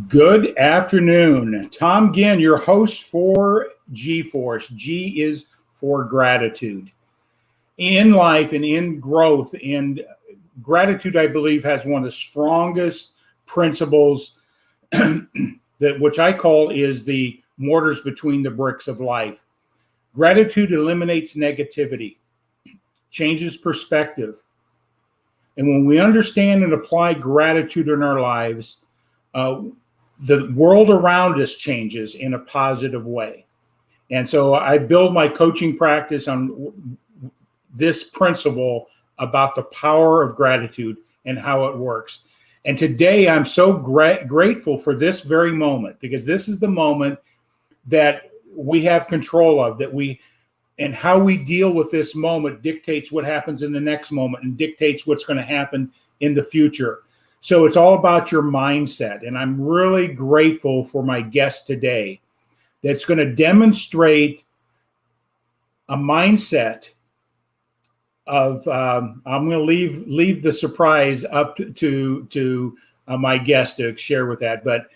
Good afternoon. Tom Ginn, your host for G-Force. G is for gratitude. In life and in growth, and gratitude, I believe, has one of the strongest principles which I call is the mortars between the bricks of life. Gratitude eliminates negativity, changes perspective. And when we understand and apply gratitude in our lives, the world around us changes in a positive way. And so I build my coaching practice on this principle about the power of gratitude and how it works. And today I'm so grateful for this very moment, because this is the moment that we have control of, and how we deal with this moment dictates what happens in the next moment and dictates what's going to happen in the future. So it's all about your mindset. And I'm really grateful for my guest today that's going to demonstrate a mindset of, I'm going to leave the surprise up to my guest to share with that. But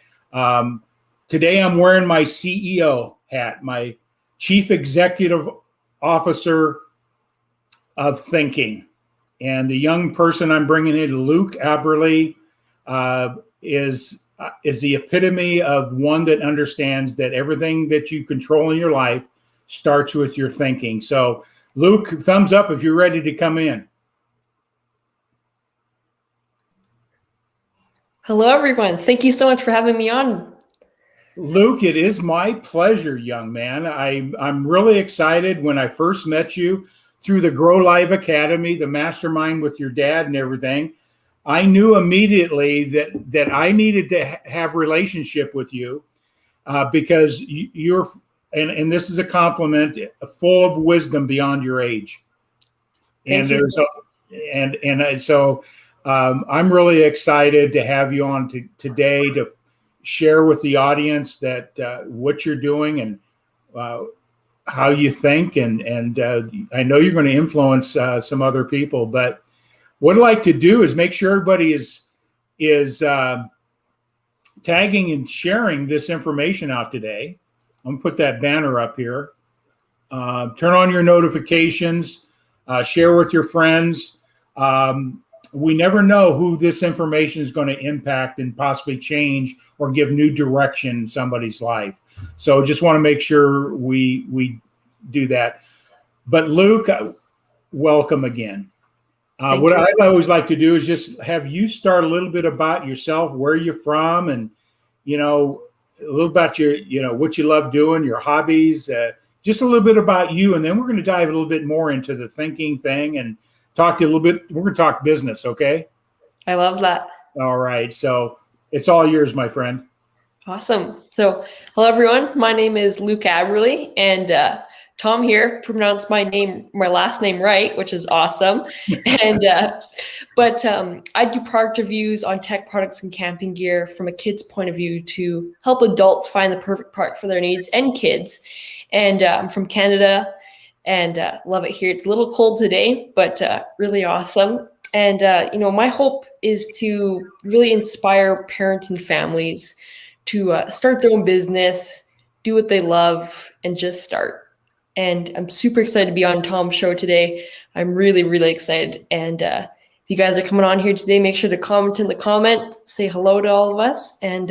today I'm wearing my CEO hat, my Chief Executive Officer of Thinking. And the young person I'm bringing in, Luke Aberle, is the epitome of one that understands that everything that you control in your life starts with your thinking. So, Luke, thumbs up if you're ready to come in. Hello, everyone. Thank you so much for having me on. Luke, it is my pleasure, young man. I'm really excited. When I first met you through the Grow Live Academy, the mastermind with your dad and everything, I knew immediately that I needed to have relationship with you because you're, and this is a compliment, full of wisdom beyond your age. Thank you. So I'm really excited to have you on today to share with the audience that what you're doing and how you think, and I know you're going to influence some other people. But what I'd like to do is make sure everybody is tagging and sharing this information out today. I'm going to put that banner up here. Turn on your notifications. Share with your friends. We never know who this information is going to impact and possibly change or give new direction in somebody's life. So just want to make sure we do that. But Luke, welcome again. What I always like to do is just have you start a little bit about yourself, where you're from, and, a little about your, what you love doing, your hobbies, just a little bit about you. And then we're going to dive a little bit more into the thinking thing and talk to you a little bit. We're going to talk business. Okay. I love that. All right. So it's all yours, my friend. Awesome. So hello, everyone. My name is Luke Aberle, and Tom here pronounced my last name right, which is awesome. And but I do product reviews on tech products and camping gear from a kid's point of view to help adults find the perfect product for their needs, and kids. And I'm from Canada, and love it here. It's a little cold today, but really awesome. And my hope is to really inspire parents and families to start their own business, do what they love, and just start. And I'm super excited to be on Tom's show today. I'm really, really excited. And if you guys are coming on here today, make sure to comment in the comment, say hello to all of us. And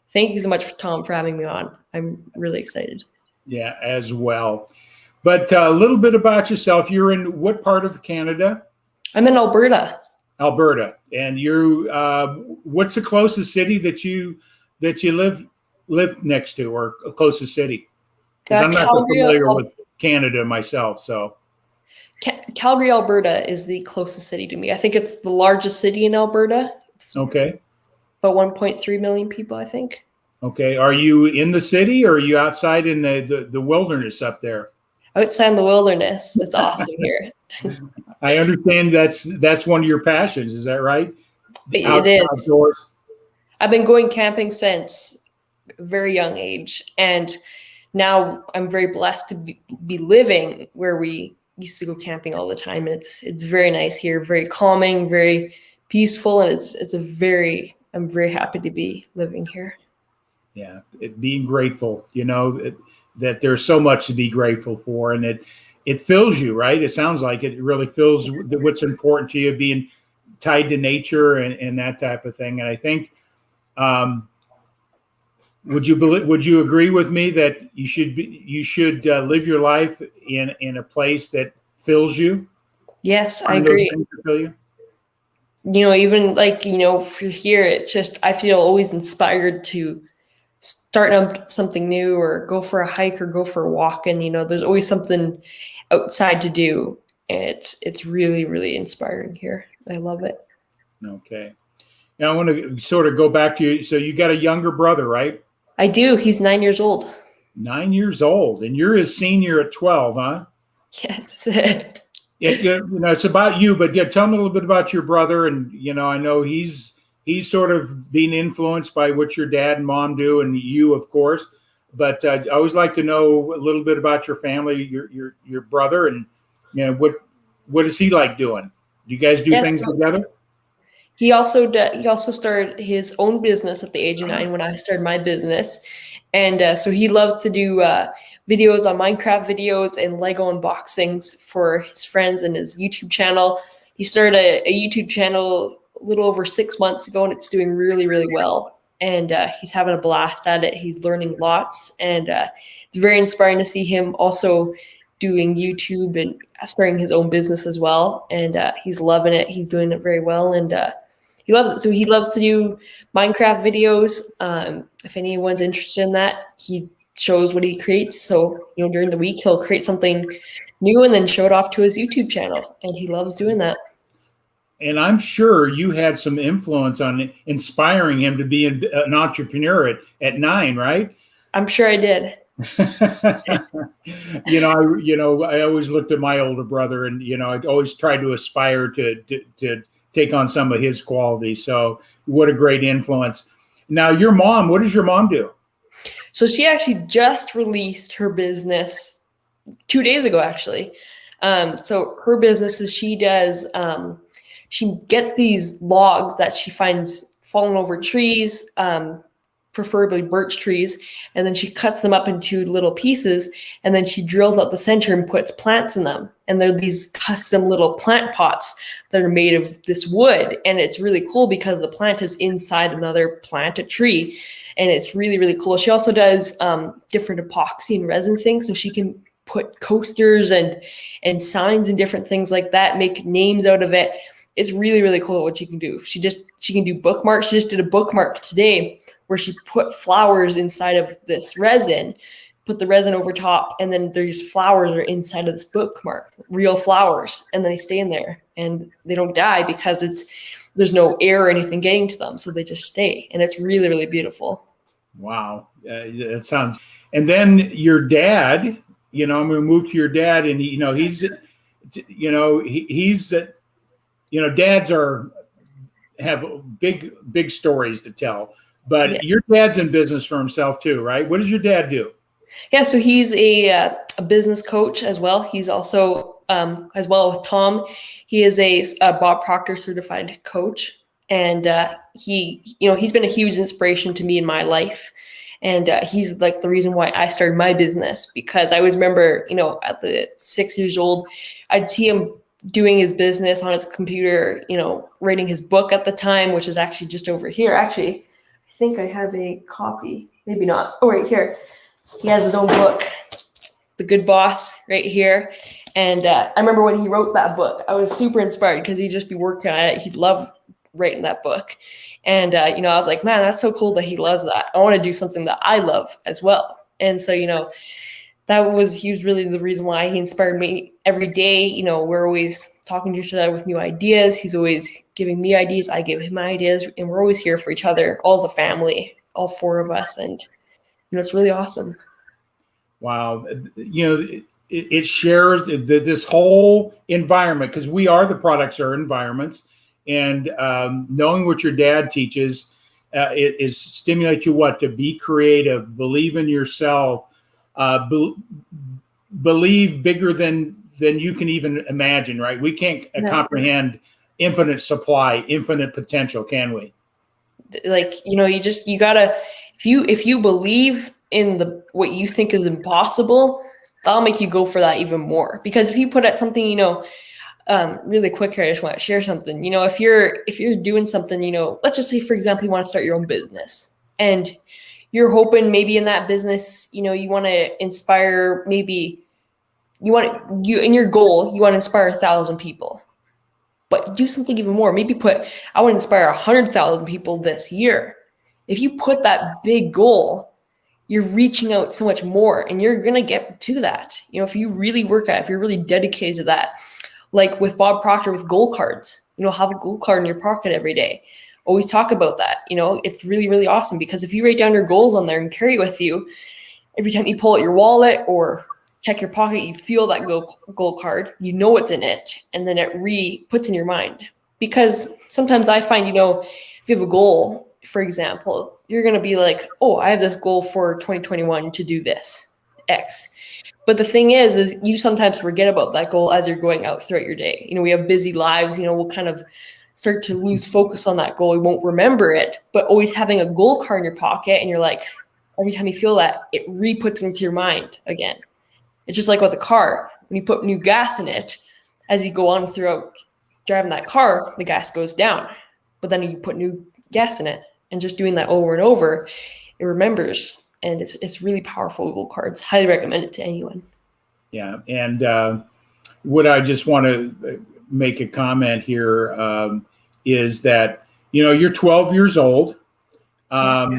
thank you so much, Tom, for having me on. I'm really excited. Yeah, as well. But a little bit about yourself. You're in what part of Canada? I'm in Alberta. Alberta. And you're, what's the closest city that you live next to, or closest city? Because I'm not so familiar with Canada myself. So Calgary, Alberta is the closest city to me. I think it's the largest city in Alberta. It's okay. About 1.3 million people, I think. Okay. Are you in the city, or are you outside in the wilderness up there? Outside in the wilderness. It's awesome here. I understand that's one of your passions. Is that right? It is. Outdoors. I've been going camping since a very young age, and now I'm very blessed to be living where we used to go camping all the time. It's very nice here, very calming, very peaceful, and I'm very happy to be living here. Yeah, being grateful, that there's so much to be grateful for, and it fills you, right? It sounds like it really fills what's important to you, being tied to nature and that type of thing. And I think, would you agree with me that you should live your life in a place that fills you? Yes, I Find those agree. things that fill you. Even like, for here, it's just, I feel always inspired to start up something new or go for a hike or go for a walk. And, there's always something outside to do. And it's really, really inspiring here. I love it. Okay. Now I want to sort of go back to you. So you got a younger brother, right? I do. He's 9 years old. 9 years old, and you're his senior at 12, huh? Yes. It's about you, but yeah, tell me a little bit about your brother. And I know he's sort of being influenced by what your dad and mom do, and you, of course. But I always like to know a little bit about your family, your brother, and what is he like doing? Do you guys do Yes. things together? He also started his own business at the age of 9 when I started my business, and so he loves to do videos on Minecraft videos and Lego unboxings for his friends and his YouTube channel. He started a YouTube channel a little over 6 months ago, and it's doing really, really well. And he's having a blast at it. He's learning lots, and it's very inspiring to see him also doing YouTube and starting his own business as well. And he's loving it. He's doing it very well, and he loves it. So he loves to do Minecraft videos. If anyone's interested in that, he shows what he creates. So, during the week, he'll create something new and then show it off to his YouTube channel. And he loves doing that. And I'm sure you had some influence on inspiring him to be an entrepreneur at 9, right? I'm sure I did. I always looked at my older brother, and I always tried to aspire to take on some of his qualities. So what a great influence. Now, your mom, what does your mom do? So she actually just released her business 2 days ago, actually. So her business is she gets these logs that she finds falling over trees, preferably birch trees, and then she cuts them up into little pieces, and then she drills out the center and puts plants in them. And they're these custom little plant pots that are made of this wood. And it's really cool because the plant is inside another plant, a tree. And it's really, really cool. She also does different epoxy and resin things. So she can put coasters and signs and different things like that, make names out of it. It's really, really cool what she can do. She can do bookmarks. She just did a bookmark today where she put flowers inside of this resin, put the resin over top, and then these flowers are inside of this bookmark, real flowers, and then they stay in there and they don't die because there's no air or anything getting to them, so they just stay, and it's really, really beautiful. Wow, that sounds. And then your dad, I'm going to move to your dad, and dads have big stories to tell. But yeah. Your dad's in business for himself too, right? What does your dad do? Yeah, so he's a business coach as well. He's also, as well with Tom, he is a Bob Proctor certified coach. And he's been a huge inspiration to me in my life. And he's like the reason why I started my business, because I always remember, at the 6 years old, I'd see him doing his business on his computer, writing his book at the time, which is actually just over here. Actually, I think I have a copy, maybe not. Oh, right here. He has his own book, The Good Boss, right here. And I remember when he wrote that book, I was super inspired because he'd just be working on it. He'd love writing that book. And, I was like, man, that's so cool that he loves that. I want to do something that I love as well. And so, he was really the reason why he inspired me every day. We're always talking to each other with new ideas. He's always giving me ideas. I give him ideas, and we're always here for each other, all as a family, all 4 of us. And, it's really awesome. Wow. It shares this whole environment, because we are the products or environments. And knowing what your dad teaches, it stimulates you to be creative, believe in yourself, believe bigger than you can even imagine, right? We can't comprehend infinite supply, infinite potential, can we? Like, you gotta, if you believe in what you think is impossible, that'll make you go for that even more. Because if you put out something, really quick here, I just want to share something. If you're doing something, let's just say, for example, you want to start your own business, and you're hoping maybe in that business, you want to inspire, maybe in your goal, you want to inspire 1,000 people. But do something even more. Maybe I want to inspire 100,000 people this year. If you put that big goal, you're reaching out so much more, and you're going to get to that. If you really work at it, if you're really dedicated to that, like with Bob Proctor with goal cards, have a goal card in your pocket every day. Always talk about that. It's really, really awesome, because if you write down your goals on there and carry it with you, every time you pull out your wallet or check your pocket, you feel that goal card, what's in it, and then it puts in your mind. Because sometimes I find, if you have a goal, for example, you're going to be like, oh, I have this goal for 2021 to do this X. But the thing is you sometimes forget about that goal as you're going out throughout your day. We have busy lives, we'll kind of start to lose focus on that goal. We won't remember it, but always having a goal card in your pocket, and you're like, every time you feel that, it re-puts into your mind again. It's just like with a car. When you put new gas in it, as you go on throughout driving that car, the gas goes down. But then you put new gas in it, and just doing that over and over, it remembers. And it's really powerful, goal cards. Highly recommend it to anyone. Yeah. And what I just want to make a comment here is that, you're 12 years old. Yes.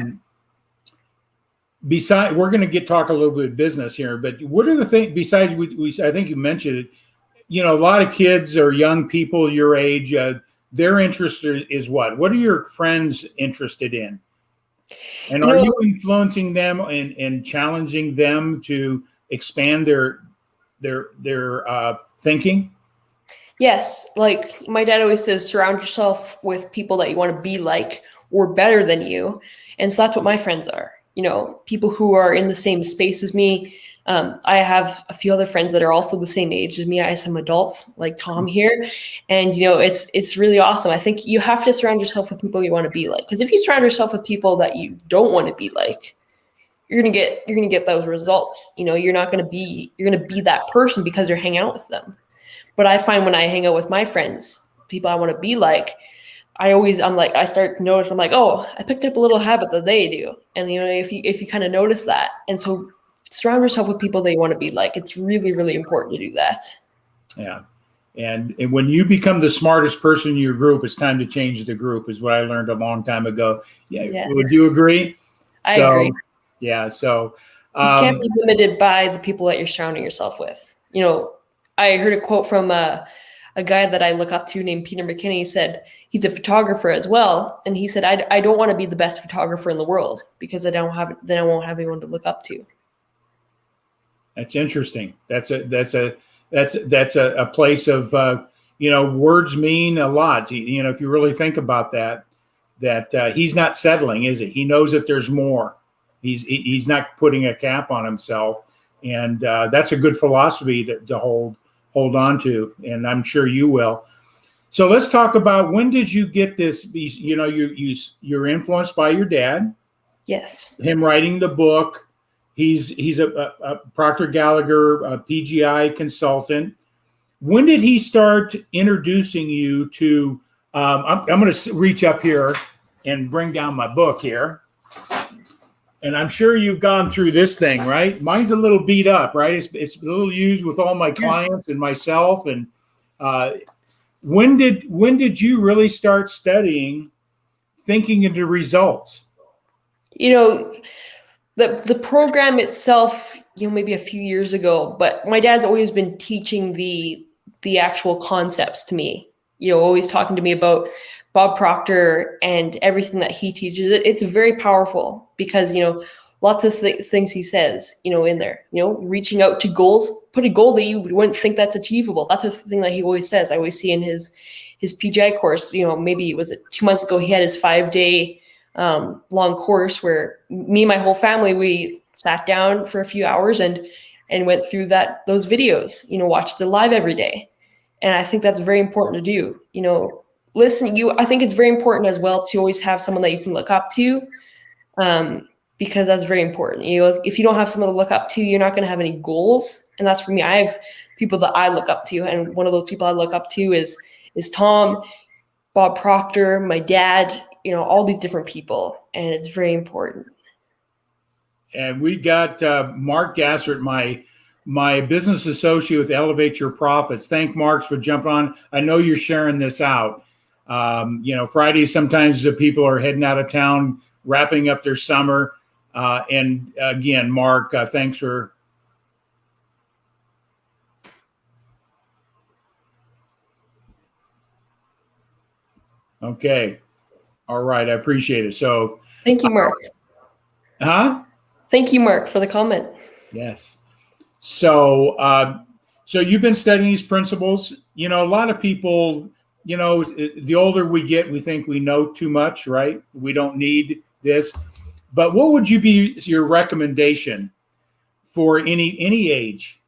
Besides, we're going to talk a little bit of business here, but what are the things besides I think you mentioned it, a lot of kids or young people your age, their interest is what? What are your friends interested in? And are you influencing them and challenging them to expand their thinking? Yes. Like my dad always says, surround yourself with people that you want to be like or better than you. And so that's what my friends are. People who are in the same space as me. I have a few other friends that are also the same age as me. I have some adults like Tom here, and it's really awesome. I think you have to surround yourself with people you want to be like, because if you surround yourself with people that you don't want to be like, you're gonna get those results. You're gonna be that person because you're hanging out with them. But I find when I hang out with my friends, people I want to be like, I start to notice, I'm like, oh, I picked up a little habit that they do. And, if you kind of notice that. And so surround yourself with people that you want to be like. It's really, really important to do that. Yeah. And when you become the smartest person in your group, it's time to change the group, is what I learned a long time ago. Yeah. Yes. Would you agree? I agree. Yeah. So you can't be limited by the people that you're surrounding yourself with. I heard a quote from a guy that I look up to named Peter McKinney. He said he's a photographer as well. And he said, I don't want to be the best photographer in the world, because then I won't have anyone to look up to. That's interesting. That's a place of, words mean a lot. If you really think about that he's not settling, is he? He knows that there's more. He's not putting a cap on himself. And that's a good philosophy to hold on to. And I'm sure you will. So let's talk about, when did you get this? You're influenced by your dad. Yes. Him writing the book. He's a Procter Gallagher, a PGI consultant. When did he start introducing you to? I'm going to reach up here and bring down my book here. And I'm sure you've gone through this thing, right? Mine's a little beat up, right? It's a little used with all my clients and myself. And when did you really start studying thinking into results? The program itself, maybe a few years ago, but my dad's always been teaching the actual concepts to me, always talking to me about Bob Proctor and everything that he teaches. It's very powerful because, lots of things he says, in there, reaching out to goals, put a goal that you wouldn't think that's achievable. That's the thing that he always says. I always see in his PGI course, maybe it was 2 months ago, he had his 5-day long course where me and my whole family, we sat down for a few hours and went through those videos, watched the live every day. And I think that's very important to do, I think it's very important as well to always have someone that you can look up to. because that's very important. If you don't have someone to look up to, you're not going to have any goals. And that's for me. I have people that I look up to, and one of those people I look up to is Tom, Bob Proctor, my dad, all these different people, and it's very important. And we got Mark Gassert, my business associate with Elevate Your Profits. Thank Mark for jumping on. I know you're sharing this out. Fridays sometimes the people are heading out of town, wrapping up their summer. And again, Mark, thanks for. Okay. All right. I appreciate it. So thank you, Mark. Thank you, Mark, for the comment. Yes. So, so you've been studying these principles. A lot of people, the older we get, we think we know too much, right? We don't need this. But what would be your recommendation for any age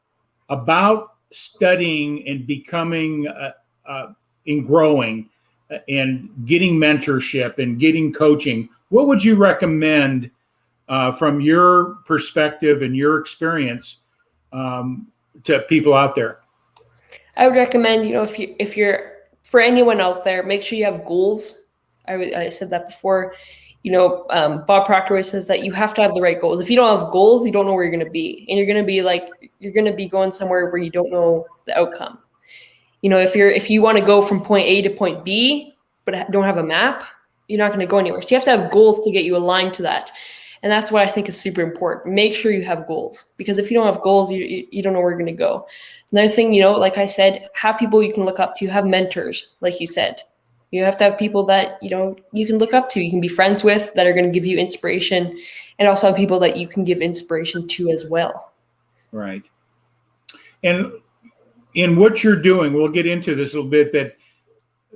about studying and becoming and growing and getting mentorship and getting coaching? What would you recommend from your perspective and your experience to people out there? I would recommend, if you're for anyone out there, make sure you have goals. I said that before. Bob Proctor always says that you have to have the right goals. If you don't have goals, you don't know where you're going to be, and you're going to be going somewhere where you don't know the outcome. If you want to go from point A to point B, but don't have a map, you're not going to go anywhere. So you have to have goals to get you aligned to that. And that's what I think is super important. Make sure you have goals, because if you don't have goals, you don't know where you're going to go. Another thing, like I said, have people you can look up to, have mentors, like you said. You have to have people that, you can look up to, you can be friends with, that are going to give you inspiration, and also have people that you can give inspiration to as well. Right. And in what you're doing, we'll get into this a little bit, but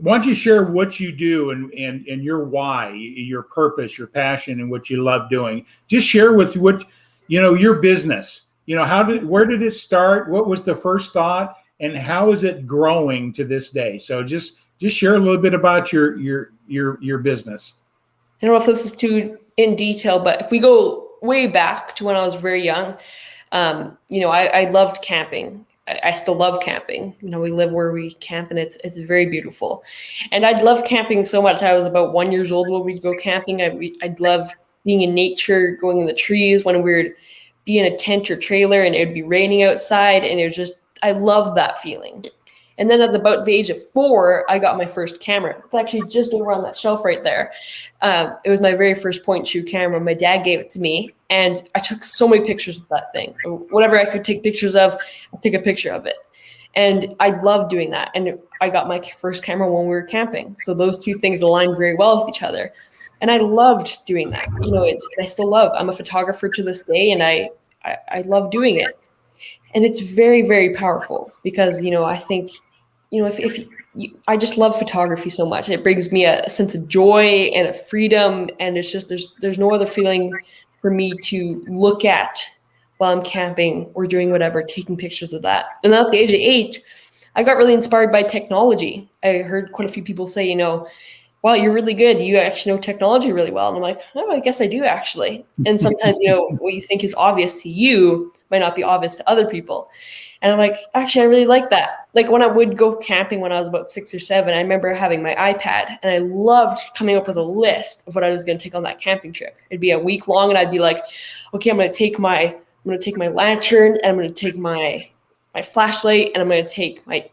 why don't you share what you do and your why, your purpose, your passion, and what you love doing? Just share with what, your business, where did it start? What was the first thought, and how is it growing to this day? So just share a little bit about your business. I don't know if this is too in detail, but if we go way back to when I was very young, I loved camping. I still love camping. We live where we camp, and it's very beautiful. And I'd love camping so much. I was about 1 year old when we'd go camping. I'd love being in nature, going in the trees, when we would be in a tent or trailer and it would be raining outside. And I loved that feeling. And then at about the age of 4, I got my first camera. It's actually just over on that shelf right there. It was my very first point and shoot camera. My dad gave it to me, and I took so many pictures of that thing. Whatever I could take pictures of, I'd take a picture of it. And I loved doing that. And I got my first camera when we were camping. So those two things aligned very well with each other. And I loved doing that. I still love. I'm a photographer to this day, and I love doing it. And it's very, very powerful because, I think, I just love photography so much. It brings me a sense of joy and a freedom. And it's just, there's no other feeling for me to look at while I'm camping or doing whatever, taking pictures of that. And at the age of 8, I got really inspired by technology. I heard quite a few people say, wow, you're really good. You actually know technology really well. And I'm like, oh, I guess I do actually. And sometimes, what you think is obvious to you might not be obvious to other people. And I'm like, actually, I really like that. Like when I would go camping when I was about 6 or 7, I remember having my iPad, and I loved coming up with a list of what I was going to take on that camping trip. It'd be a week long, and I'd be like, okay, I'm going to take my lantern, and I'm going to take my flashlight, and I'm going to take my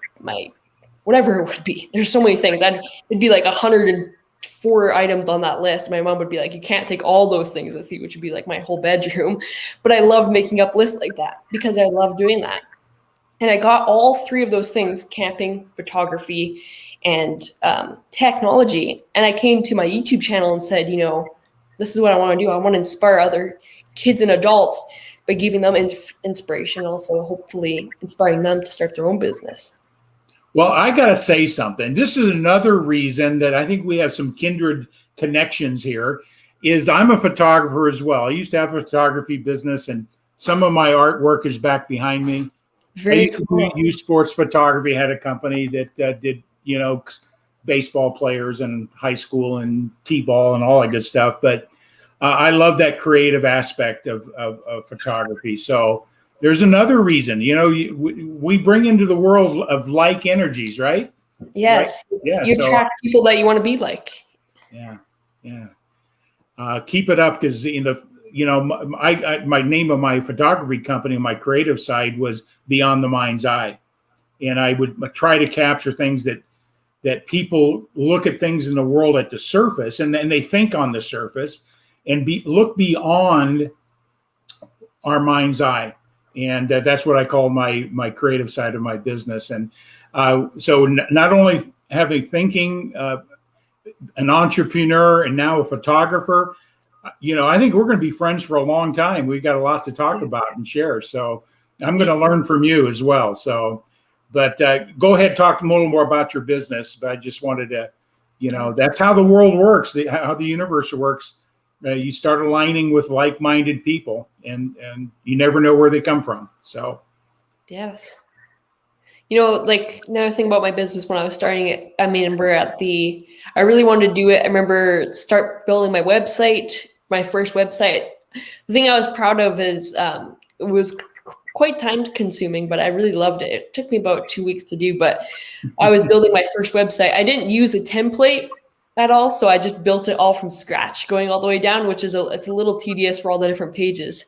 whatever it would be. There's so many things. It'd be like 104 items on that list. My mom would be like, you can't take all those things with you, which would be like my whole bedroom. But I love making up lists like that because I love doing that. And I got all 3 of those things, camping, photography, and technology. And I came to my YouTube channel and said, this is what I want to do. I want to inspire other kids and adults by giving them inspiration, also hopefully inspiring them to start their own business. Well, I got to say something. This is another reason that I think we have some kindred connections here, is I'm a photographer as well. I used to have a photography business, and some of my artwork is back behind me. I used to use sports photography, had a company that did, baseball players and high school and T-ball and all that good stuff. But I love that creative aspect of photography. So there's another reason, we bring into the world of like energies, right? Yes. Right? Yeah. You So attract people that you want to be like. yeah, yeah. Keep it up, because my name of my photography company, my creative side, was Beyond the Mind's Eye, and I would try to capture things that people look at things in the world at the surface, and then they think on the surface, and look beyond our mind's eye, and that's what I call my creative side of my business. And so not only having thinking, an entrepreneur, and now a photographer, I think we're going to be friends for a long time. We've got a lot to talk about and share. So I'm going to learn from you as well. So, but go ahead, talk a little more about your business. But I just wanted to, that's how the world works, how the universe works. You start aligning with like-minded people, and you never know where they come from. So, yes. Like another thing about my business when I was starting it, I really wanted to do it. I remember start building my website, my first website. The thing I was proud of is it was quite time consuming, but I really loved it. It took me about 2 weeks to do, but I was building my first website. I didn't use a template at all, so I just built it all from scratch, going all the way down, which is it's a little tedious for all the different pages,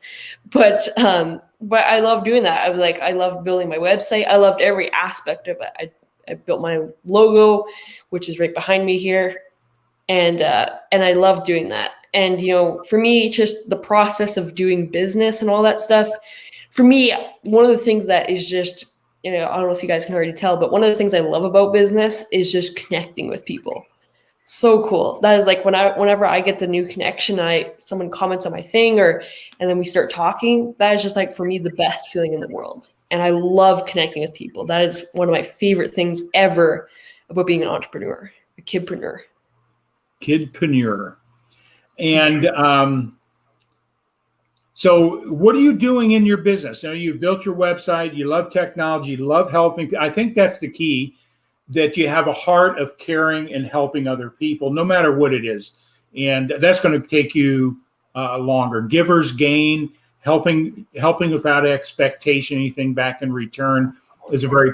but I love doing that. I was like, I loved building my website. I loved every aspect of it. I built my logo, which is right behind me here, and I love doing that. And for me, just the process of doing business and all that stuff. For me, one of the things that is just, I don't know if you guys can already tell, but one of the things I love about business is just connecting with people. So cool. That is like whenever I get the new connection, someone comments on my thing, and then we start talking, that is just like, for me, the best feeling in the world. And I love connecting with people. That is one of my favorite things ever about being an entrepreneur, a kidpreneur. Kidpreneur. And so what are you doing in your business? You've built your website, you love technology, you love helping. I think that's the key, that you have a heart of caring and helping other people, no matter what it is. And that's going to take you longer. Givers gain. Helping without expectation, anything back in return, is a very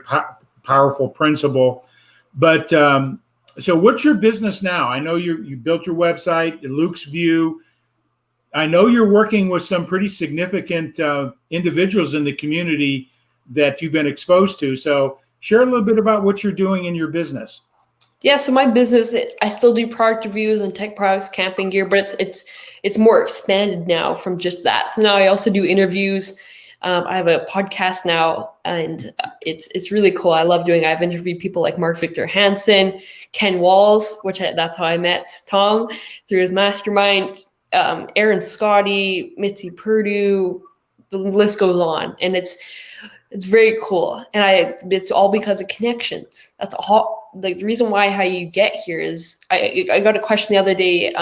powerful principle. But so what's your business now? I know you built your website, Luke's View. I know you're working with some pretty significant individuals in the community that you've been exposed to. So share a little bit about what you're doing in your business. Yeah, so my business, I still do product reviews and tech products, camping gear, but it's more expanded now from just that. So now I also do interviews. I have a podcast now, and it's really cool. I love doing. I've interviewed people like Mark Victor Hansen, Ken Walls, that's how I met Tom through his mastermind. Aaron Scotty, Mitzi Purdue, the list goes on, and it's very cool. And it's all because of connections. That's all. Like, the reason why how you get here is I got a question the other day.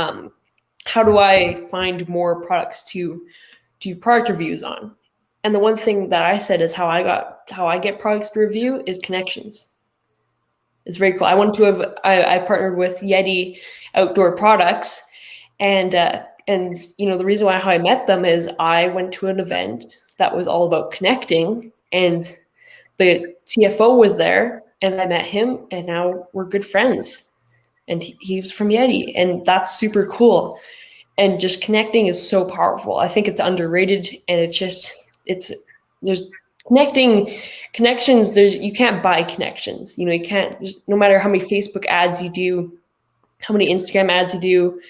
How do I find more products to do product reviews on? And the one thing that I said is how I get products to review is connections. It's very cool. I partnered with Yeti Outdoor Products, and the reason why how I met them is I went to an event that was all about connecting, and the CFO was there, and I met him, and now we're good friends. And he was from Yeti, and that's super cool. And just connecting is so powerful. I think it's underrated, and there's connections. You can't buy connections. You can't, no matter how many Facebook ads you do, how many Instagram ads you do,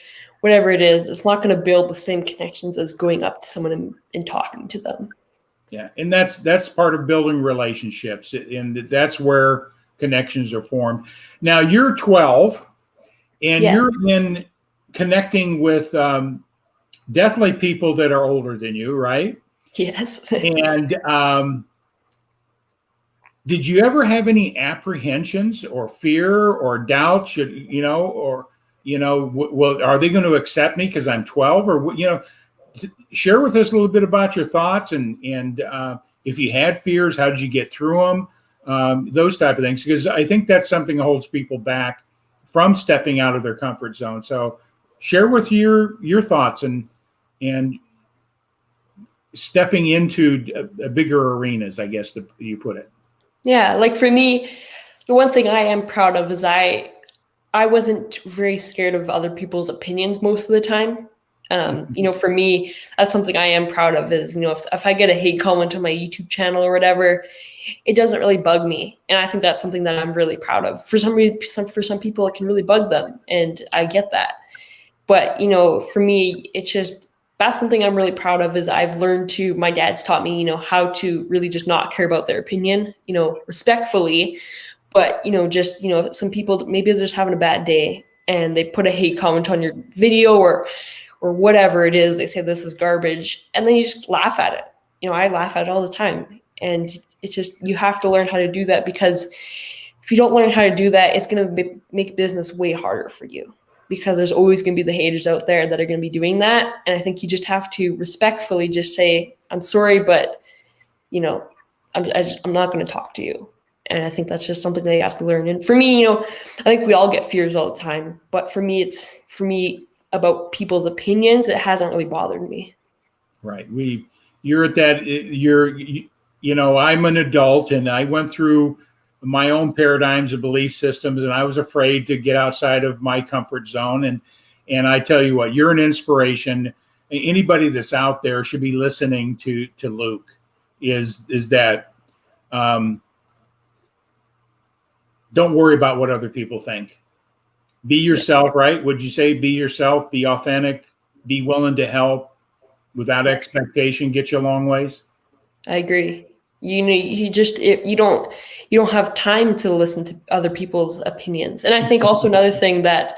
whatever it is, it's not going to build the same connections as going up to someone and talking to them. Yeah, and that's part of building relationships, and that's where connections are formed. Now you're 12, and you're in connecting with definitely people that are older than you, right? Yes. And did you ever have any apprehensions or fear or doubt? Well, are they going to accept me because I'm 12? Or share with us a little bit about your thoughts, and if you had fears, how did you get through them? Those type of things, because I think that's something that holds people back from stepping out of their comfort zone. So share with your thoughts and and stepping into a bigger arenas, I guess you put it. Yeah, like for me, the one thing I am proud of is I wasn't very scared of other people's opinions most of the time. For me, that's something I am proud of is, if I get a hate comment on my YouTube channel or whatever, it doesn't really bug me. And I think that's something that I'm really proud of. For some reason, for some people, it can really bug them. And I get that. But, for me, it's just, that's something I'm really proud of is I've learned to, my dad's taught me, how to really just not care about their opinion, respectfully. But, some people, maybe they're just having a bad day and they put a hate comment on your video or whatever it is. They say this is garbage. And then you just laugh at it. I laugh at it all the time. And it's just, you have to learn how to do that, because if you don't learn how to do that, it's going to make business way harder for you, because there's always going to be the haters out there that are going to be doing that. And I think you just have to respectfully just say, I'm sorry, but, I'm not going to talk to you. And I think that's just something that you have to learn. And for me, I think we all get fears all the time. But for me, about people's opinions, it hasn't really bothered me. Right. You're at that, I'm an adult and I went through my own paradigms of belief systems, and I was afraid to get outside of my comfort zone. And I tell you what, you're an inspiration. Anybody that's out there should be listening to Luke is that, don't worry about what other people think. Be yourself, right? Would you say be yourself, be authentic, be willing to help without expectation, get you a long ways? I agree. You don't have time to listen to other people's opinions. And I think also another thing that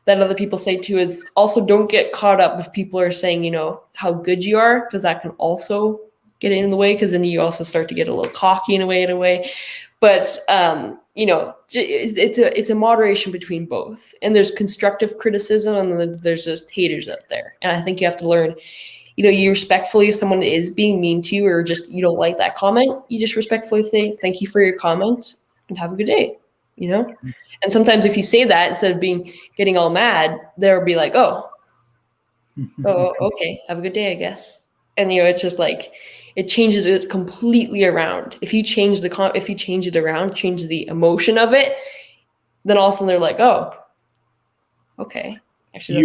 other people say too is also don't get caught up if people are saying, how good you are, because that can also get in the way, because then you also start to get a little cocky in a way. But it's a moderation between both. And there's constructive criticism, and then there's just haters out there. And I think you have to learn, you respectfully, if someone is being mean to you or just you don't like that comment, you just respectfully say, thank you for your comment and have a good day, And sometimes if you say that, instead of getting all mad, they'll be like, oh, okay, have a good day, I guess. And, it's just like, it changes it completely around. If you change it around, change the emotion of it, then all of a sudden they're like, oh, okay. Actually,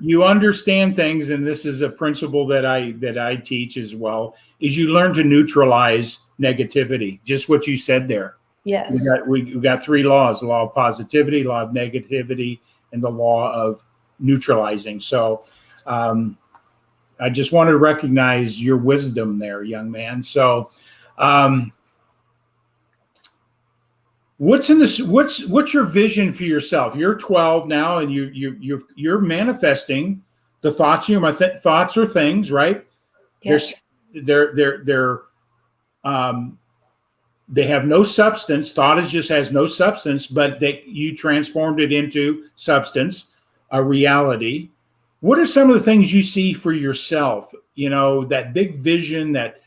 you understand things, and this is a principle that I teach as well, is you learn to neutralize negativity. Just what you said there. Yes. We got three laws: the law of positivity, law of negativity, and the law of neutralizing. So I just wanted to recognize your wisdom there, young man. So what's your vision for yourself? You're 12 now, and you're manifesting the thoughts. Thoughts are things, right? Yes. They have no substance. Thought just has no substance, but you transformed it into substance, a reality. What are some of the things you see for yourself? That big vision that,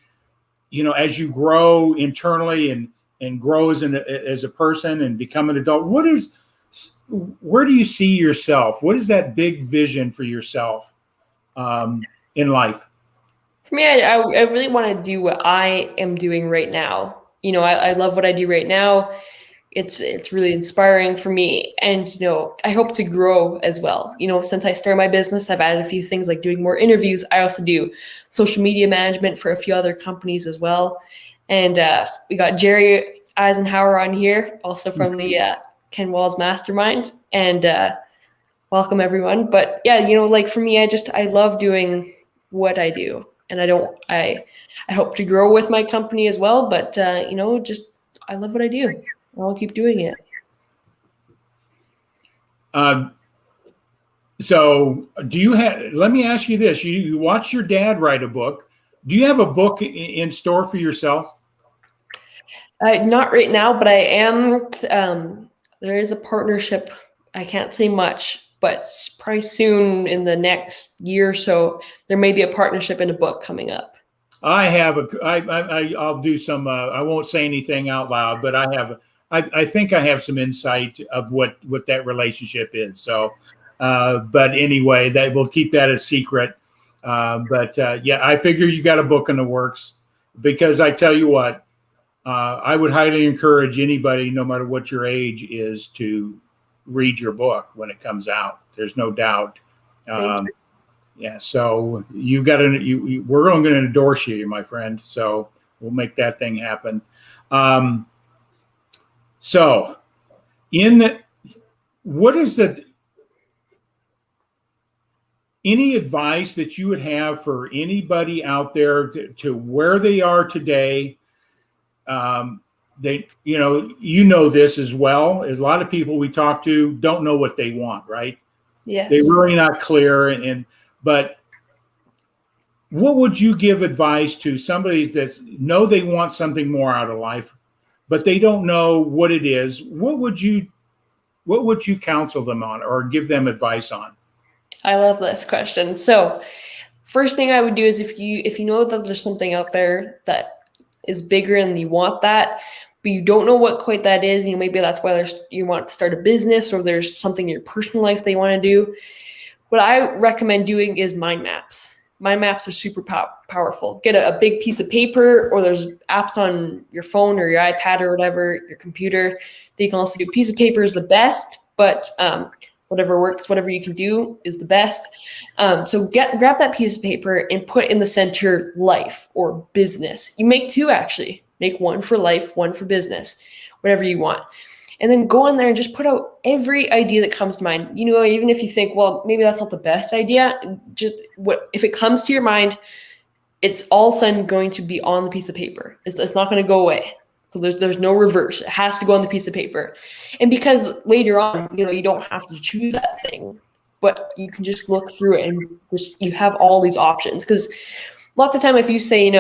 as you grow internally and grow as a person and become an adult, where do you see yourself? What is that big vision for yourself in life? For me, I really want to do what I am doing right now. I love what I do right now. It's really inspiring for me. And, I hope to grow as well. Since I started my business, I've added a few things like doing more interviews. I also do social media management for a few other companies as well. And we got Jerry Eisenhower on here, also from the Ken Walls Mastermind. And welcome everyone. But yeah, like for me, I love doing what I do. And I hope to grow with my company as well. But, I love what I do. I'll keep doing it. So let me ask you this. You watched your dad write a book. Do you have a book in store for yourself? Not right now, but I am. There is a partnership. I can't say much, but probably soon in the next year or so, there may be a partnership in a book coming up. I'll do some, I won't say anything out loud, but I think I have some insight of what that relationship is. So, but anyway, we'll keep that a secret. But I figure you got a book in the works, because I tell you what, I would highly encourage anybody, no matter what your age is, to read your book when it comes out. There's no doubt. Thank you. Yeah, so you got to. We're going to endorse you, my friend. So we'll make that thing happen. So, what is any advice that you would have for anybody out there to where they are today? They, this as well. As a lot of people we talk to don't know what they want, right? Yes. They're really not clear. But what would you give advice to somebody that know they want something more out of life, but they don't know what it is? What would you counsel them on or give them advice on? I love this question. So first thing I would do is if you know that there's something out there that is bigger and you want that, but you don't know what quite that is, maybe that's why you want to start a business, or there's something in your personal life they want to do. What I recommend doing is mind maps. Mind maps are super powerful. Get a big piece of paper, or there's apps on your phone or your iPad or whatever, your computer. That you can also do. Piece of paper is the best, but whatever works, whatever you can do is the best. So grab that piece of paper and put in the center life or business. You make two, actually. Make one for life, one for business, whatever you want. And then go in there and just put out every idea that comes to mind. Even if you think, well, maybe that's not the best idea, if it comes to your mind, it's all of a sudden going to be on the piece of paper. It's not going to go away. So there's no reverse. It has to go on the piece of paper. And because later on, you don't have to choose that thing, but you can just look through it and you have all these options. Because lots of time, if you say,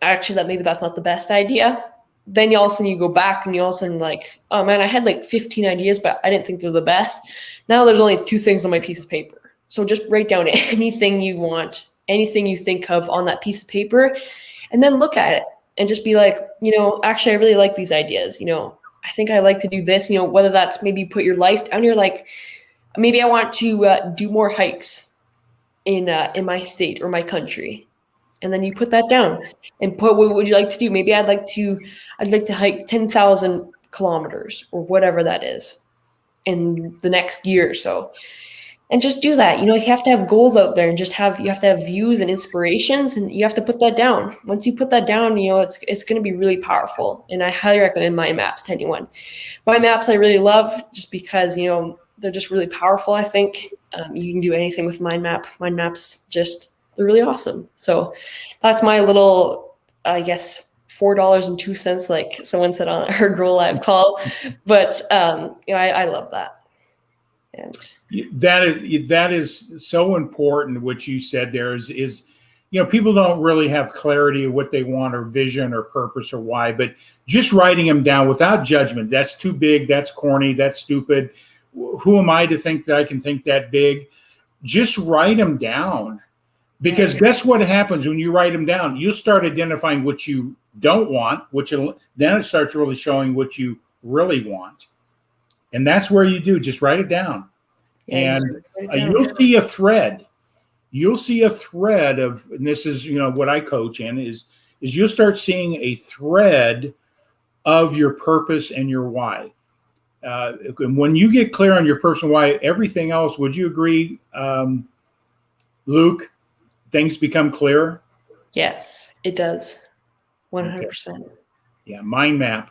actually maybe that's not the best idea, then all of a sudden you go back and you all of a sudden like, oh man, I had like 15 ideas, but I didn't think they're the best. Now there's only 2 things on my piece of paper. So just write down anything you want, anything you think of on that piece of paper, and then look at it and just be like, actually, I really like these ideas. I think I like to do this, whether that's maybe put your life down. You're like, maybe I want to do more hikes in my state or my country. And then you put that down and put, what would you like to do? Maybe I'd like to hike 10,000 kilometers or whatever that is in the next year or so. And just do that. You have to have goals out there, and you have to have views and inspirations, and you have to put that down. Once you put that down, it's going to be really powerful. And I highly recommend mind maps to anyone. Mind maps I really love just because, they're just really powerful. I think you can do anything with mind map. Mind maps they're really awesome. So that's my little, I guess, $4.02, like someone said on our Grow Live call. But I love that. And that is so important. What you said there is people don't really have clarity of what they want, or vision, or purpose, or why. But just writing them down without judgment. That's too big. That's corny. That's stupid. Who am I to think that I can think that big? Just write them down. Because guess what happens when you write them down? You'll start identifying what you don't want, then it starts really showing what you really want. And that's where you do. Just write it down. Yeah, and you'll see a thread. You'll see a thread of, and this is, what I coach in is you'll start seeing a thread of your purpose and your why. And when you get clear on your purpose and why, everything else, would you agree, Luke? Things become clearer? Yes, it does. 100%. Okay. Yeah, mind map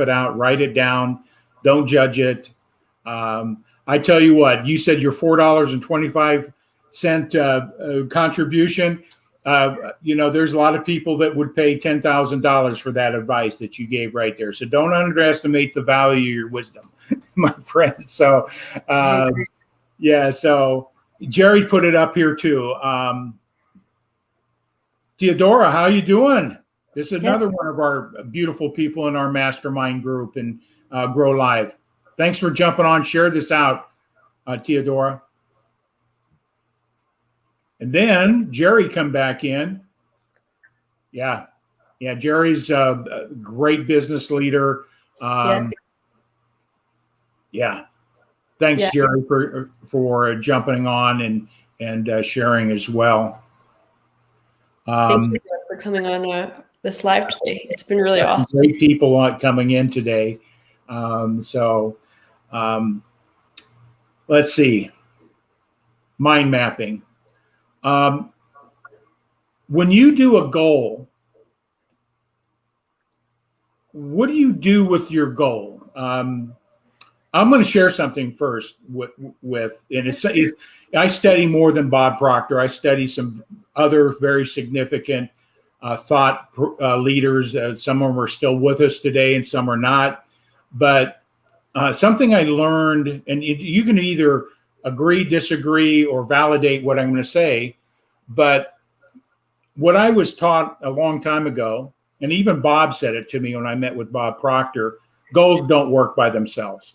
it out, write it down, don't judge it. I tell you what, you said your $4.25 contribution. There's a lot of people that would pay $10,000 for that advice that you gave right there. So don't underestimate the value of your wisdom, my friend. So, so Jerry put it up here too. Theodora, how you doing? This is another one of our beautiful people in our mastermind group and Grow Live. Thanks for jumping on. Share this out, Theodora. And then Jerry come back in. Yeah. Jerry's a great business leader. Thanks, Jerry, for jumping on and and sharing as well. Thank you for coming on this live today. It's been really awesome. Great people coming in today. Let's see. Mind mapping. When you do a goal, what do you do with your goal? I'm going to share something first and I study more than Bob Proctor. I study some other very significant thought leaders. Some of them are still with us today and some are not. But something I learned, and you can either agree, disagree, or validate what I'm going to say, but what I was taught a long time ago, and even Bob said it to me when I met with Bob Proctor, goals don't work by themselves.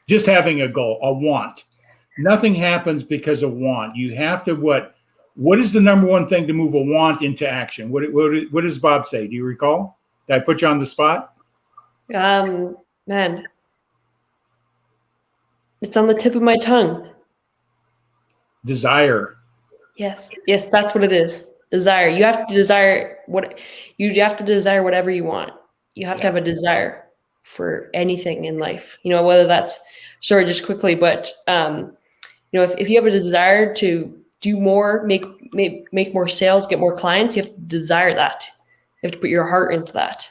Just having a goal, a want. Nothing happens because of want. You have to, what is the number one thing to move a want into action? What does Bob say? Do you recall? Did I put you on the spot? Man, it's on the tip of my tongue. Desire. Yes, that's what it is. Desire. You have to desire whatever you want. You have to have a desire for anything in life. Whether that's, sorry, just quickly, but if you have a desire to do more, make more sales, get more clients, you have to desire that. You have to put your heart into that.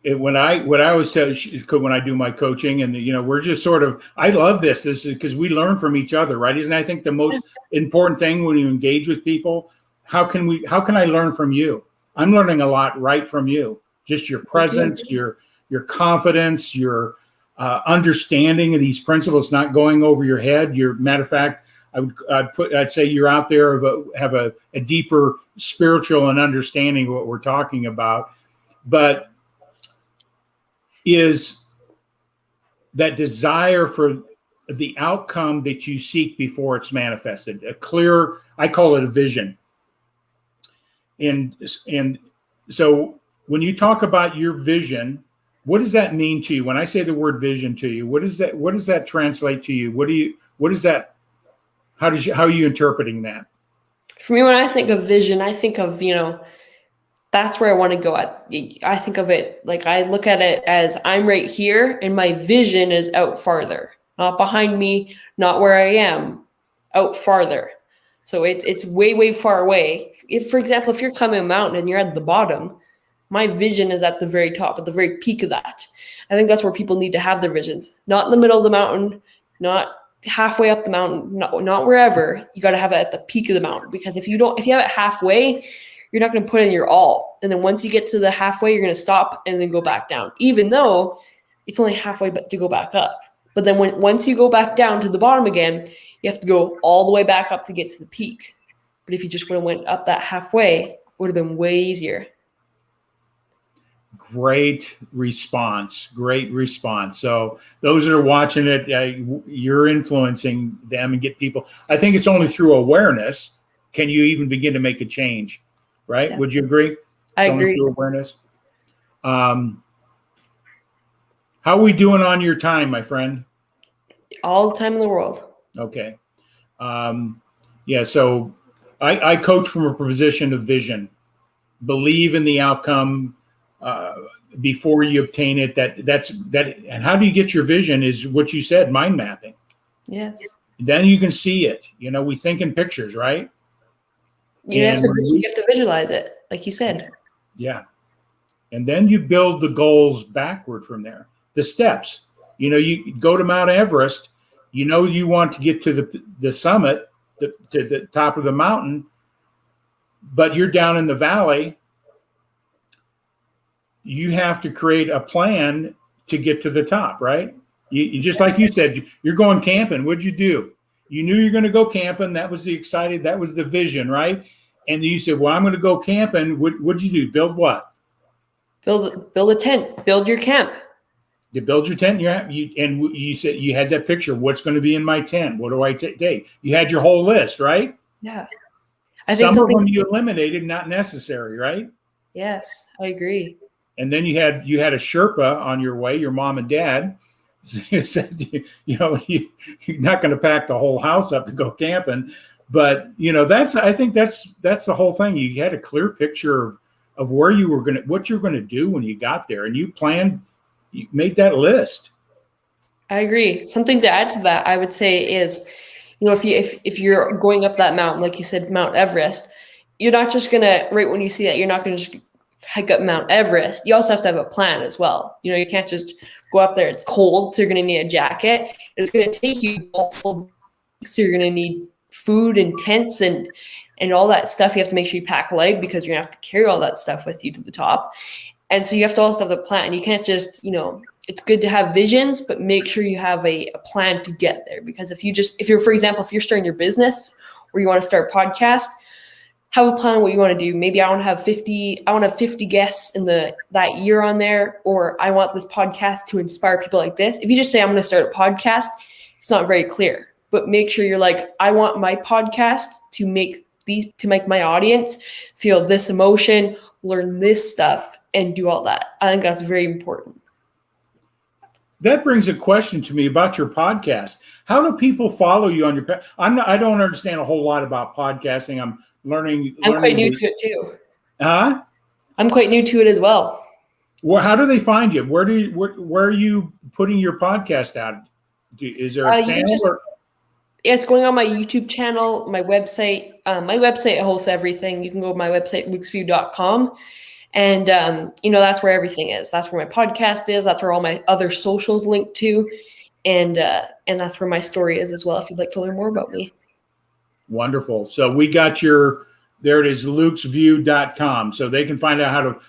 When I always tell when I do my coaching, and we're just sort of, I love this is because we learn from each other, right? Isn't I think the most important thing when you engage with people, how can I learn from you? I'm learning a lot right from you. Just your presence, your confidence, your understanding of these principles, not going over your head. Matter of fact, I'd say you're out there have a deeper spiritual and understanding of what we're talking about, but is that desire for the outcome that you seek before it's manifested. A clear, I call it a vision. And so when you talk about your vision, what does that mean to you? When I say the word vision to you, what does that translate to you? How are you interpreting that? For me, when I think of vision, I think of, that's where I want to go at. I think of it like I look at it as I'm right here and my vision is out farther, not behind me, not where I am, out farther. So it's way, way far away. For example, if you're climbing a mountain and you're at the bottom, my vision is at the very top, at the very peak of that. I think that's where people need to have their visions, not in the middle of the mountain, not halfway up the mountain, not wherever. You got to have it at the peak of the mountain, because if you have it halfway, you're not going to put in your all. And then once you get to the halfway, you're going to stop and then go back down, even though it's only halfway to go back up. But then once you go back down to the bottom again, you have to go all the way back up to get to the peak. But if you just would have went up that halfway, it would have been way easier. Great response. So those that are watching it, you're influencing them and get people. I think it's only through awareness can you even begin to make a change. Right? Yeah. Would you agree? I agree. Through awareness. How are we doing on your time, my friend? All the time in the world. Okay. So I coach from a position of vision. Believe in the outcome before you obtain it. And how do you get your vision is what you said, mind mapping. Yes. Then you can see it. We think in pictures, right? You have to visualize it, like you said. Yeah. And then you build the goals backward from there. The steps. You go to Mount Everest, you want to get to the summit, to the top of the mountain, but you're down in the valley. You have to create a plan to get to the top, right? You just like you said, you're going camping. What'd you do? You knew you're going to go camping. That was that was the vision, right? And you said, well, I'm going to go camping. What'd you do? Build what? Build a tent. Build your camp. You build your tent. You said you had that picture. What's going to be in my tent? What do I take? You had your whole list, right? Yeah. I think some of them you eliminated, not necessary, right? Yes, I agree. And then you had a Sherpa on your way, your mom and dad, said, you're not going to pack the whole house up to go camping. But, I think that's the whole thing. You had a clear picture of where you were what you're going to do when you got there. And you made that list. I agree. Something to add to that, I would say is, if you're going up that mountain, like you said, Mount Everest, you're not just going to, right when you see that, you're not going to just hike up Mount Everest. You also have to have a plan as well. You can't just go up there. It's cold, so you're going to need a jacket. It's going to take you multiple weeks, so you're going to need food and tents and all that stuff. You have to make sure you pack light because you're going to have to carry all that stuff with you to the top. And so you have to also have a plan. You can't just, it's good to have visions, but make sure you have a plan to get there. Because if you're starting your business or you want to start a podcast, have a plan on what you want to do. Maybe I want to have 50 guests in that year on there, or I want this podcast to inspire people like this. If you just say, I'm going to start a podcast, it's not very clear, but make sure you're like, I want my podcast to make my audience feel this emotion, learn this stuff, and do all that. I think that's very important. That brings a question to me about your podcast. How do people follow you on your? I don't understand a whole lot about podcasting. I'm learning. I'm quite new to it too. Huh? I'm quite new to it as well. Well, how do they find you? Where are you putting your podcast out? Is there a channel? It's going on my YouTube channel, my website. My website hosts everything. You can go to my website, lukesview.com. And, that's where everything is. That's where my podcast is. That's where all my other socials link to. And that's where my story is as well, if you'd like to learn more about me. Wonderful. So we got there it is, lukesview.com. So they can find out how to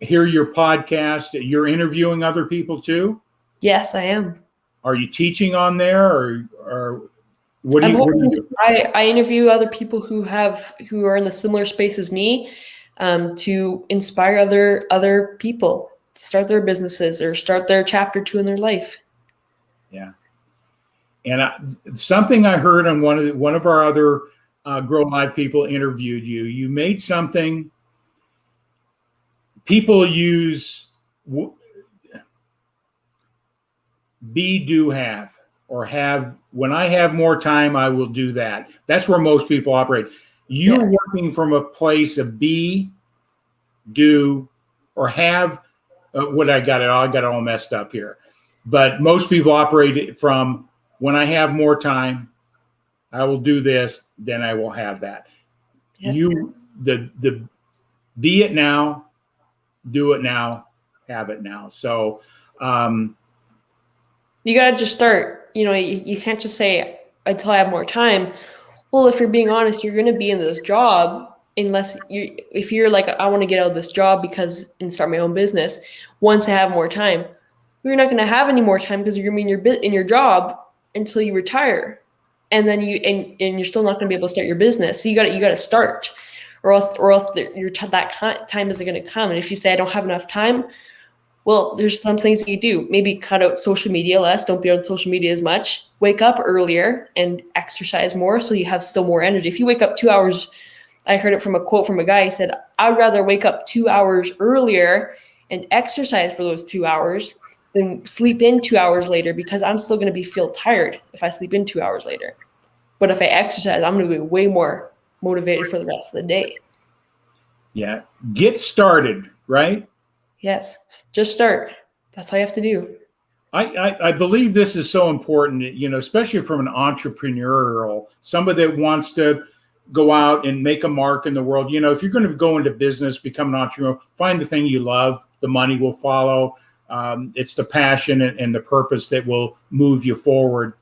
hear your podcast. You're interviewing other people too? Yes, I am. Are you teaching on there or what do you do? I interview other people who are in the similar space as me, to inspire other people to start their businesses or start their chapter 2 in their life. Yeah. And something I heard on one of our other Grow Live people interviewed you. You made something people use be, do, have, or have. When I have more time, I will do that. That's where most people operate. You're working from a place of be, do, or have. I got it all messed up here. But most people operate from when I have more time, I will do this, then I will have that. Yes. The be it now, do it now, have it now. So you got to just start. You can't just say until I have more time. Well, if you're being honest, you're going to be in this job if you're like, I want to get out of this job and start my own business once I have more time. You're not going to have any more time because you're going to be in your job until you retire, and then you're still not going to be able to start your business. So you got to start, or else that time isn't going to come. And if you say I don't have enough time, well, there's some things you do. Maybe cut out social media less. Don't be on social media as much. Wake up earlier and exercise more, so you have still more energy. If you wake up 2 hours, I heard it from a quote from a guy. He said, "I'd rather wake up 2 hours earlier and exercise for those 2 hours." Then sleep in 2 hours later, because I'm still going to feel tired if I sleep in 2 hours later. But if I exercise, I'm going to be way more motivated for the rest of the day. Yeah. Get started, right? Yes. Just start. That's all you have to do. I believe this is so important, especially from an entrepreneurial, somebody that wants to go out and make a mark in the world. If you're going to go into business, become an entrepreneur, find the thing you love, the money will follow. It's the passion and the purpose that will move you forward.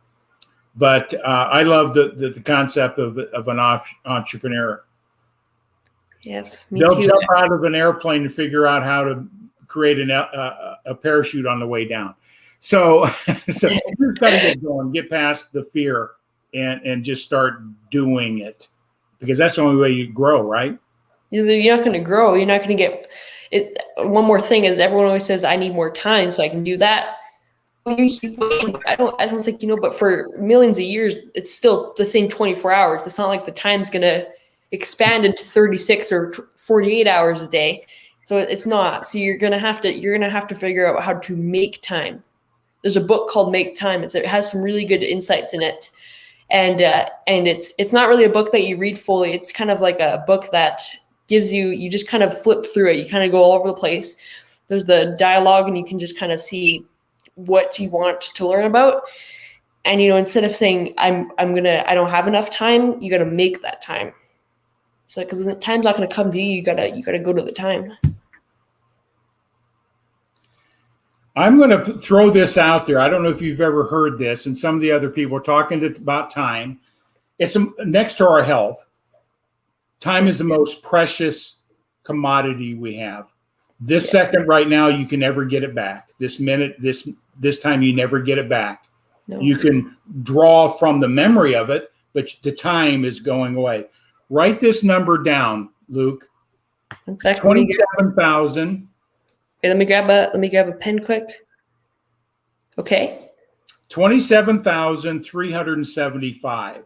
But I love the concept of an entrepreneur. Yes, me They'll too. jump out of an airplane and figure out how to create a parachute on the way down. So you've got to get going, get past the fear, and just start doing it, because that's the only way you grow, right? You're not going to grow. You're not going to get it. One more thing is, everyone always says, I need more time so I can do that. I don't think but for millions of years, it's still the same 24 hours. It's not like the time's going to expand into 36 or 48 hours a day. So it's not. So you're going to have to figure out how to make time. there's a book called Make Time. It has some really good insights in it. And it's not really a book that you read fully. It's kind of like a book that gives you just kind of flip through it. You kind of go all over the place. There's the dialogue, and you can just kind of see what you want to learn about. And, instead of saying, I don't have enough time, you got to make that time. So, because the time's not going to come to you, you gotta go to the time. I'm going to throw this out there. I don't know if you've ever heard this, and some of the other people are talking about time. It's next to our health. Time is the most precious commodity we have. This second right now, you can never get it back. This minute, this time, you never get it back. No. You can draw from the memory of it, but the time is going away. Write this number down, Luke. 27,000. Let me grab a pen quick. Okay. 27,375.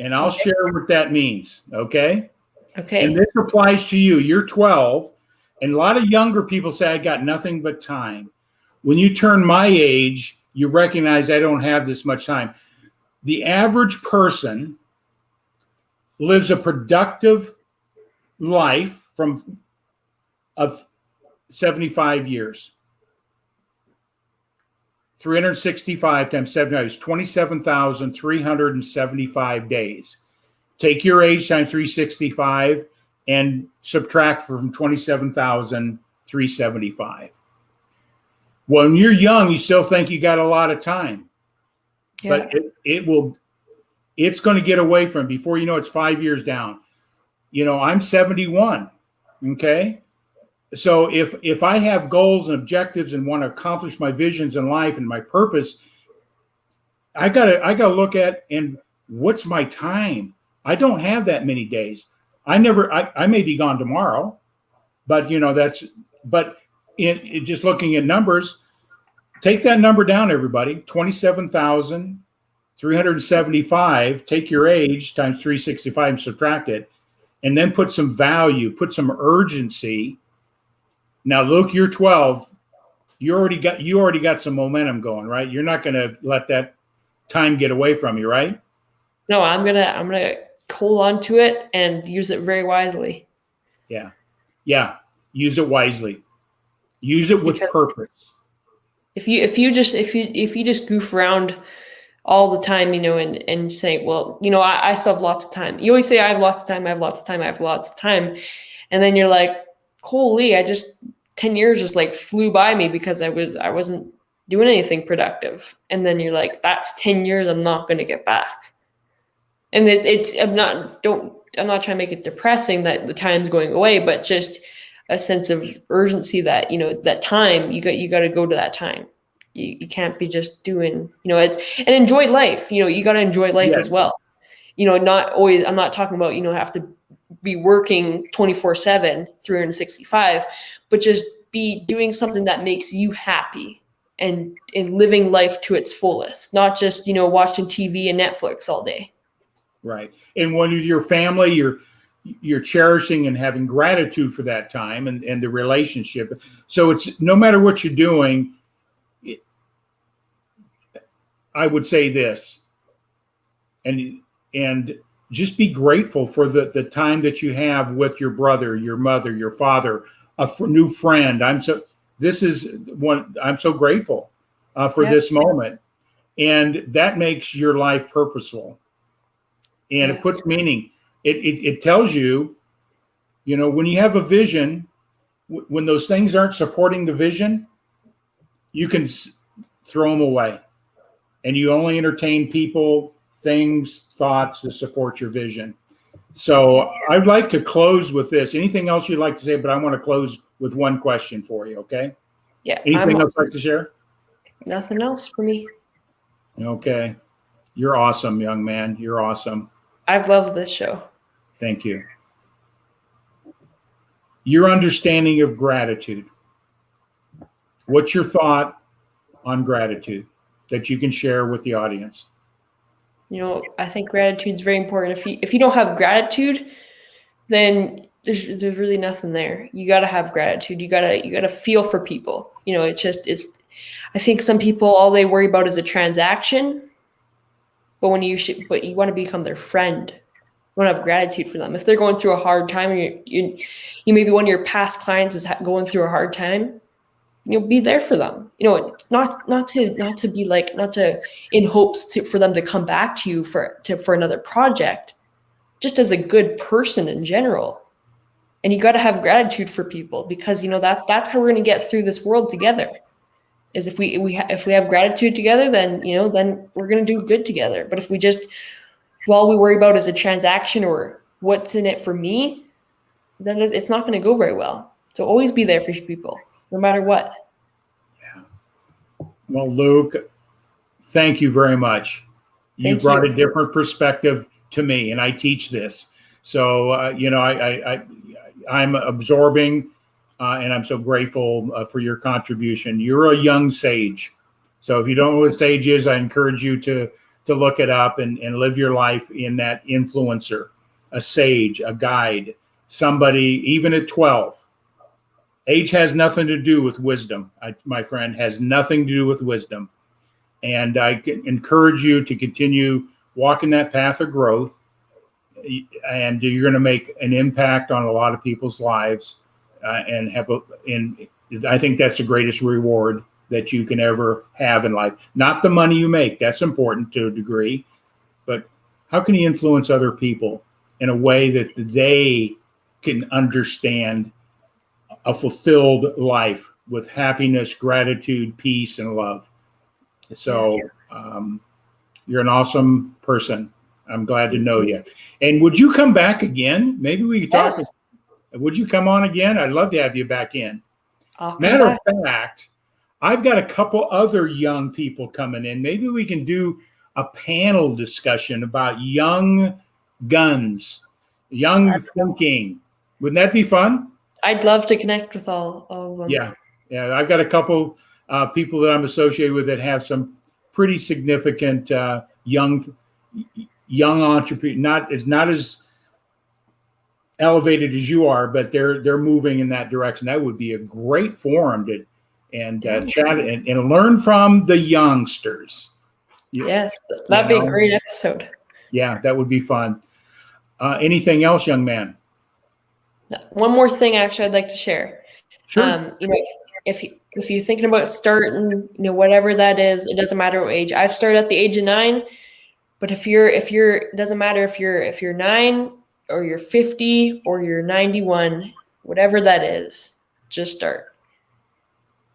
And I'll share what that means. Okay. Okay. And this applies to you. You're 12. And a lot of younger people say, I got nothing but time. When you turn my age, you recognize I don't have this much time. The average person lives a productive life of 75 years. 365 times 75 is 27,375 days. Take your age times 365 and subtract from 27,375. When you're young, you still think you got a lot of time. Yeah. But it's going to get away from before you know it's 5 years down. I'm 71. Okay. So if I have goals and objectives and want to accomplish my visions in life and my purpose, I gotta look at, and what's my time? I don't have that many days. I may be gone tomorrow, but just looking at numbers, take that number down, everybody. 27,375. Take your age times 365 and subtract it, and then put some value, put some urgency. Now, Luke, you're 12. You already got some momentum going, right? You're not going to let that time get away from you, right? No, I'm gonna hold on to it and use it very wisely. Yeah. Use it wisely. Use it with purpose. If you just goof around all the time, and say, well, I still have lots of time. You always say, I have lots of time. I have lots of time. I have lots of time, and then you're like, holy, 10 years just like flew by me because I wasn't doing anything productive. And then you're like, that's 10 years I'm not going to get back. And I'm not trying to make it depressing that the time's going away, but just a sense of urgency that, that time, you got to go to that time. You can't be just doing, and enjoy life. You got to enjoy life as well. Not always, I'm not talking about, have to be working 24/7, 365, but just be doing something that makes you happy and living life to its fullest, not just, watching TV and Netflix all day. Right. And when your family, you're cherishing and having gratitude for that time and the relationship. So it's no matter what you're doing, I would say this, and just be grateful for the time that you have with your brother, your mother, your father, a new friend. I'm so grateful for this moment, and that makes your life purposeful, and it puts meaning. It tells you, when you have a vision, when those things aren't supporting the vision, you can throw them away, and you only entertain people, things, thoughts to support your vision. So I'd like to close with this. Anything else you'd like to say? But I want to close with one question for you. Okay. Yeah. Anything else you'd like to share? Nothing else for me. Okay. You're awesome, young man. You're awesome. I've loved this show. Thank you. Your understanding of gratitude. What's your thought on gratitude that you can share with the audience? I think gratitude is very important. If you don't have gratitude, then there's really nothing there. You got to have gratitude. You got to feel for people. It's I think some people, all they worry about is a transaction, but but you want to become their friend. You want to have gratitude for them. If they're going through a hard time, and you maybe one of your past clients is going through a hard time, be there for them. Not to be like, not to in hopes for them to come back to you for another project, just as a good person in general. And you got to have gratitude for people, because that's how we're going to get through this world together. Is if we have gratitude together, then then we're going to do good together. But if all we worry about is a transaction or what's in it for me, then it's not going to go very well. So always be there for people, no matter what. Yeah. Well, Luke, thank you very much. You brought a different perspective to me, and I teach this. So, I'm absorbing, and I'm so grateful for your contribution. You're a young sage. So if you don't know what sage is, I encourage you to look it up and live your life in that influencer, a sage, a guide, somebody, even at 12. Age has nothing to do with wisdom, my friend, has nothing to do with wisdom. And I can encourage you to continue walking that path of growth, and you're going to make an impact on a lot of people's lives, and I think that's the greatest reward that you can ever have in life. Not the money you make, that's important to a degree, but how can you influence other people in a way that they can understand a fulfilled life with happiness, gratitude, peace, and love? So you're an awesome person. I'm glad to know you. And would you come back again? Maybe we could talk. Yes. Would you come on again? I'd love to have you back in. Matter of fact, I've got a couple other young people coming in. Maybe we can do a panel discussion about young guns, young thinking. Wouldn't that be fun? I'd love to connect with all of them. Yeah. I've got a couple people that I'm associated with that have some pretty significant young entrepreneurs. Not as elevated as you are, but they're moving in that direction. That would be a great forum to chat and learn from the youngsters. Yes, that'd be a great episode. Yeah, that would be fun. Anything else, young man? One more thing, actually, I'd like to share. Sure. If you're thinking about starting, whatever that is, it doesn't matter what age. I've started at the age of 9, but it doesn't matter if you're 9 or you're 50 or you're 91, whatever that is, just start.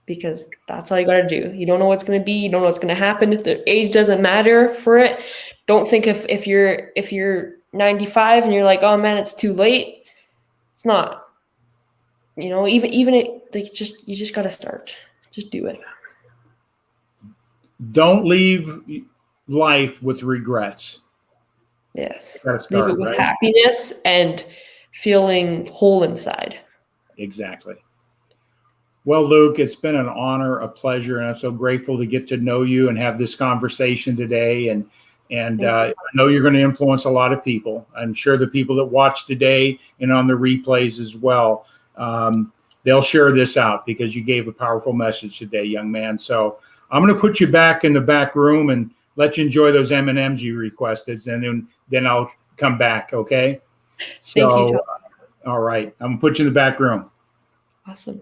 Because that's all you got to do. You don't know what's going to be. You don't know what's going to happen. The age doesn't matter for it. Don't think if you're 95 and you're like, oh man, it's too late. It's not. Even you just got to start. Just do it. Don't leave life with regrets. Yes. Start, leave it with happiness and feeling whole inside. Exactly. Well, Luke, it's been an honor, a pleasure, and I'm so grateful to get to know you and have this conversation today. And I know you're going to influence a lot of people. I'm sure the people that watch today and on the replays as well, they'll share this out because you gave a powerful message today, young man. So I'm going to put you back in the back room and let you enjoy those M&Ms you requested, and then I'll come back, okay? Thank you. All right. I'm going to put you in the back room. Awesome.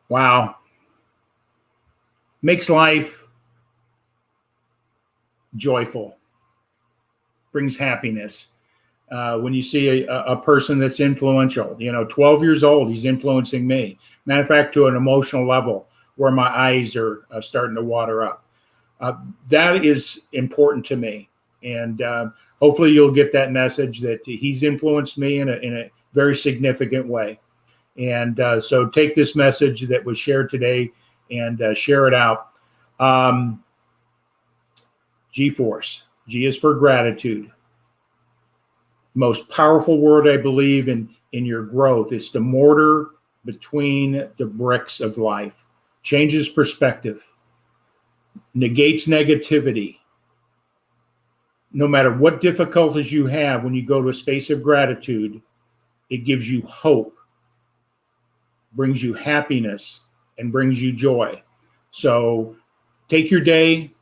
Wow. Makes life joyful. Brings happiness. When you see a person that's influential, 12 years old, he's influencing me. Matter of fact, to an emotional level where my eyes are starting to water up. That is important to me. And hopefully you'll get that message that he's influenced me in a very significant way. And so take this message that was shared today and share it out. G-Force. G is for gratitude. Most powerful word, I believe, in your growth. It's the mortar between the bricks of life. Changes perspective. Negates negativity. no matter what difficulties you have, when you go to a space of gratitude, it gives you hope, brings you happiness, and brings you joy. So take your day,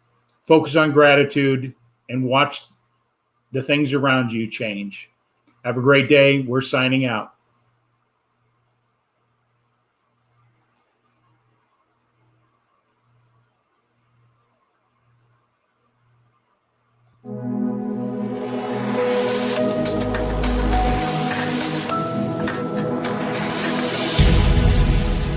focus on gratitude, and watch the things around you change. Have a great day. We're signing out.